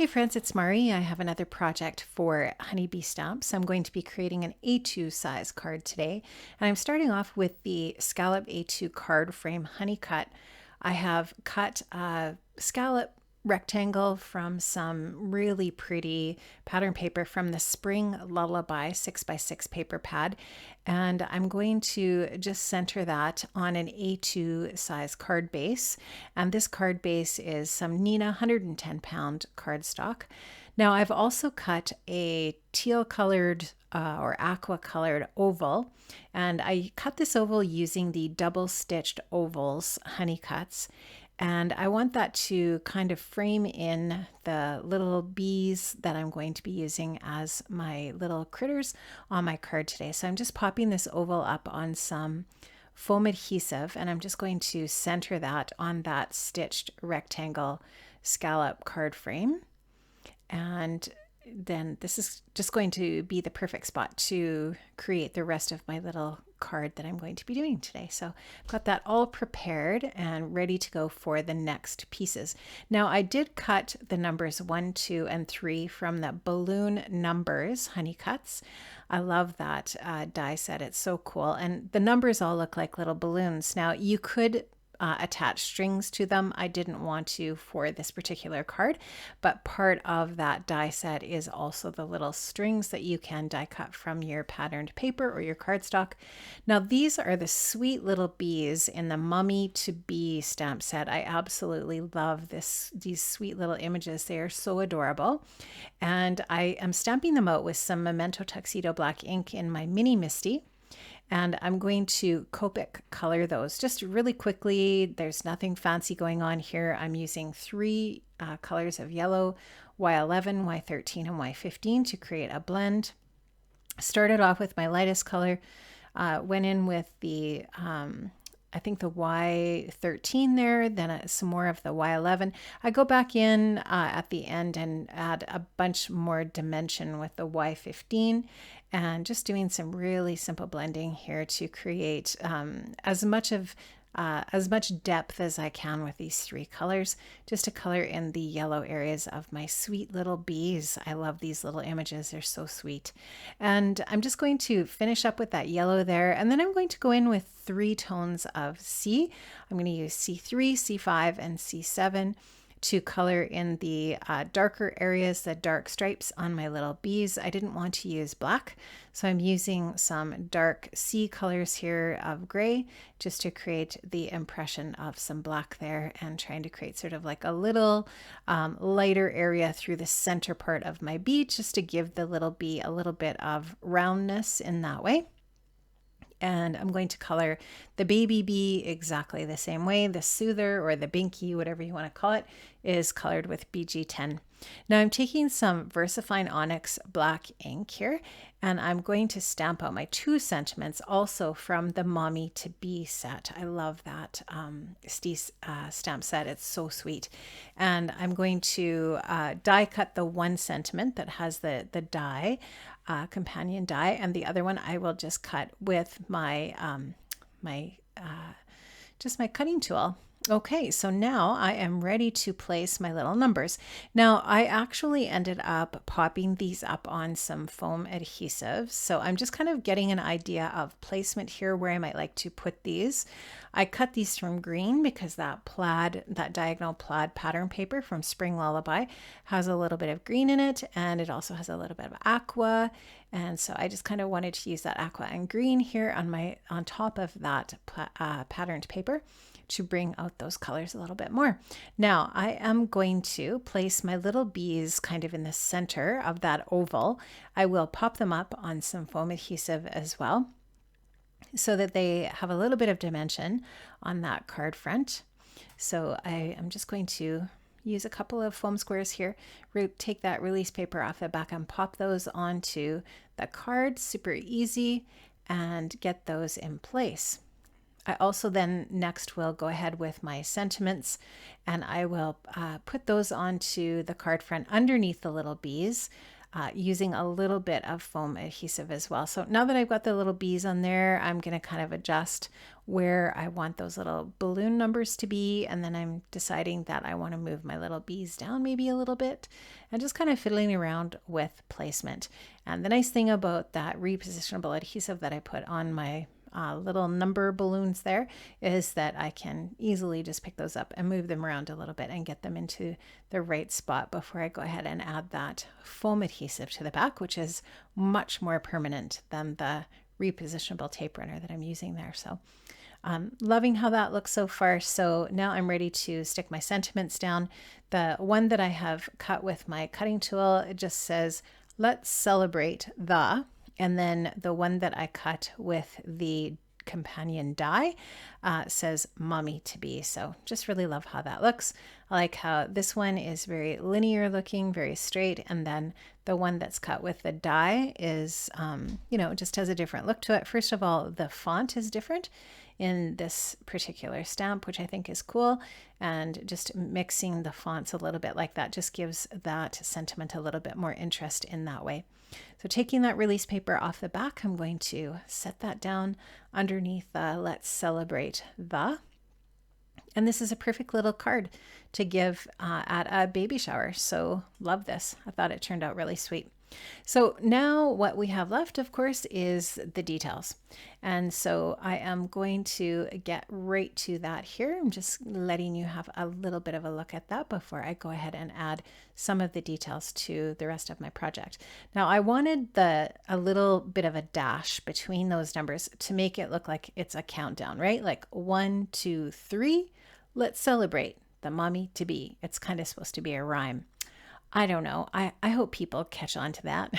Hey friends, it's Mari. I have another project for Honeybee Stamps. I'm going to be creating an A2 size card today, and I'm starting off with the Scallop A2 card frame honey cut. I have cut a scallop rectangle from some really pretty pattern paper from the Spring Lullaby 6x6 paper pad, and I'm going to just center that on an A2 size card base. And this card base is some Neenah 110 pound cardstock. Now I've also cut a teal colored or aqua colored oval, and I cut this oval using the double stitched ovals honey cuts. And I want that to kind of frame in the little bees that I'm going to be using as my little critters on my card today. So I'm just popping this oval up on some foam adhesive, and I'm just going to center that on that stitched rectangle scallop card frame. And then this is just going to be the perfect spot to create the rest of my little card that I'm going to be doing today. So I've got that all prepared and ready to go for the next pieces. Now I did cut the numbers 1, 2, and 3 from the Balloon Numbers honey cuts. I love that die set. It's so cool. And the numbers all look like little balloons. Now you could attach strings to them. I didn't want to for this particular card, but part of that die set is also the little strings that you can die cut from your patterned paper or your cardstock. Now these are the sweet little bees in the Mummy to Bee stamp set. I absolutely love these sweet little images. They are so adorable. And I am stamping them out with some Memento Tuxedo black ink in my Mini Misty. And I'm going to Copic color those just really quickly. There's nothing fancy going on here. I'm using 3 colors of yellow, Y11, Y13, and Y15 to create a blend. Started off with my lightest color, went in with the I think the Y13 there, then some more of the Y11. I go back in at the end and add a bunch more dimension with the Y15, and just doing some really simple blending here to create as much depth as I can with these 3 colors, just to color in the yellow areas of my sweet little bees. I love these little images. They're so sweet. And I'm just going to finish up with that yellow there. And then I'm going to go in with 3 tones of C. I'm going to use C3, C5, and C7 to color in the darker areas, the dark stripes on my little bees. I didn't want to use black, so I'm using some dark C colors here of gray just to create the impression of some black there, and trying to create sort of like a little lighter area through the center part of my bee, just to give the little bee a little bit of roundness in that way. And I'm going to color the baby bee exactly the same way. The Soother, or the Binky, whatever you want to call it, is colored with BG10. Now I'm taking some VersaFine Onyx black ink here, and I'm going to stamp out my 2 sentiments also from the Mommy to Bee set. I love that stamp set. It's so sweet. And I'm going to die cut the 1 sentiment that has the die, companion die, and the other one I will just cut with my just my cutting tool. Okay, so now I am ready to place my little numbers. Now I actually ended up popping these up on some foam adhesive, so I'm just kind of getting an idea of placement here where I might like to put these. I cut these from green because that diagonal plaid pattern paper from Spring Lullaby has a little bit of green in it, and it also has a little bit of aqua, and so I just kind of wanted to use that aqua and green here on top of that patterned paper to bring out those colors a little bit more. Now I am going to place my little bees kind of in the center of that oval. I will pop them up on some foam adhesive as well, so that they have a little bit of dimension on that card front. So I am just going to use a couple of foam squares here, take that release paper off the back and pop those onto the card, super easy, and get those in place. I also then next will go ahead with my sentiments, and I will put those onto the card front underneath the little bees, using a little bit of foam adhesive as well. So now that I've got the little bees on there, I'm going to kind of adjust where I want those little balloon numbers to be. And then I'm deciding that I want to move my little bees down maybe a little bit, and just kind of fiddling around with placement. And the nice thing about that repositionable adhesive that I put on my little number balloons there is that I can easily just pick those up and move them around a little bit and get them into the right spot before I go ahead and add that foam adhesive to the back, which is much more permanent than the repositionable tape runner that I'm using there. So loving how that looks so far. So now I'm ready to stick my sentiments down. The one that I have cut with my cutting tool, it just says, "Let's celebrate the," and then the one that I cut with the companion die says "Mommy to be." So just really love how that looks. I like how this one is very linear looking, very straight, and then the one that's cut with the die is, just has a different look to it. First of all, the font is different in this particular stamp, which I think is cool, and just mixing the fonts a little bit like that just gives that sentiment a little bit more interest in that way. So taking that release paper off the back, I'm going to set that down underneath the "Let's Celebrate the." And this is a perfect little card to give at a baby shower. So love this. I thought it turned out really sweet. So now what we have left, of course, is the details. And so I am going to get right to that here. I'm just letting you have a little bit of a look at that before I go ahead and add some of the details to the rest of my project. Now I wanted a little bit of a dash between those numbers to make it look like it's a countdown, right? Like 1, 2, 3, let's celebrate the mommy to be. It's kind of supposed to be a rhyme. I don't know. I hope people catch on to that.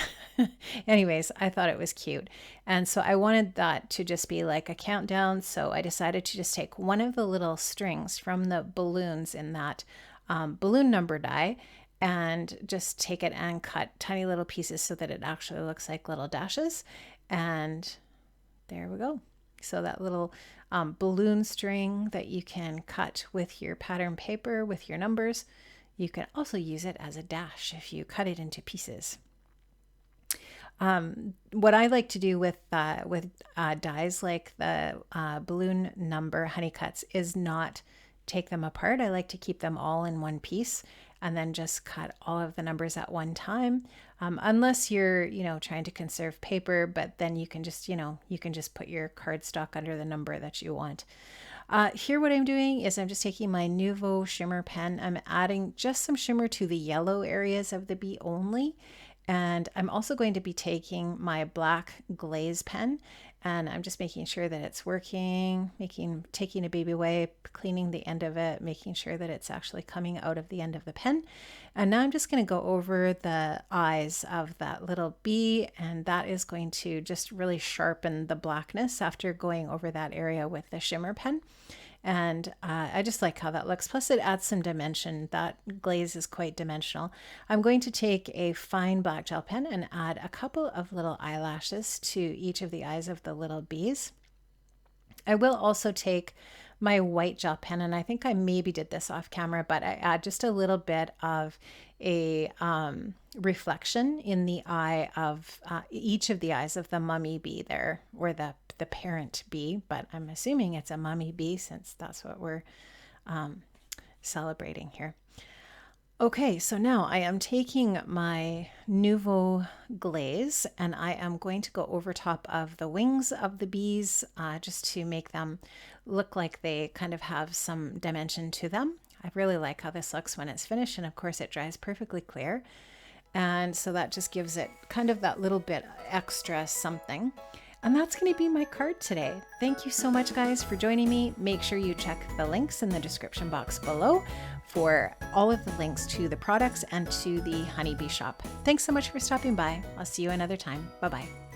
Anyways, I thought it was cute. And so I wanted that to just be like a countdown. So I decided to just take one of the little strings from the balloons in that balloon number die and just take it and cut tiny little pieces so that it actually looks like little dashes. And there we go. So that little balloon string that you can cut with your pattern paper with your numbers. You can also use it as a dash if you cut it into pieces. What I like to do with dies like the balloon number honey cuts is not take them apart. I like to keep them all in one piece and then just cut all of the numbers at one time. Unless you're, trying to conserve paper, but then you can just, put your cardstock under the number that you want. Here what I'm doing is I'm just taking my Nuvo shimmer pen. I'm adding just some shimmer to the yellow areas of the bee only. And I'm also going to be taking my black glaze pen, and I'm just making sure that it's working, taking a baby wipe, cleaning the end of it, making sure that it's actually coming out of the end of the pen. And now I'm just going to go over the eyes of that little bee, and that is going to just really sharpen the blackness after going over that area with the shimmer pen. And I just like how that looks. Plus it adds some dimension. That glaze is quite dimensional. I'm going to take a fine black gel pen and add a couple of little eyelashes to each of the eyes of the little bees. I will also take my white gel pen, and I think I maybe did this off camera, but I add just a little bit of a reflection in the eye of each of the eyes of the mummy bee there, or the parent bee, but I'm assuming it's a mummy bee since that's what we're celebrating here. Okay, so now I am taking my Nuvo glaze and I am going to go over top of the wings of the bees just to make them look like they kind of have some dimension to them. I really like how this looks when it's finished, and of course it dries perfectly clear. And so that just gives it kind of that little bit extra something. And that's going to be my card today. Thank you so much, guys, for joining me. Make sure you check the links in the description box below for all of the links to the products and to the Honeybee shop. Thanks so much for stopping by. I'll see you another time. Bye-bye.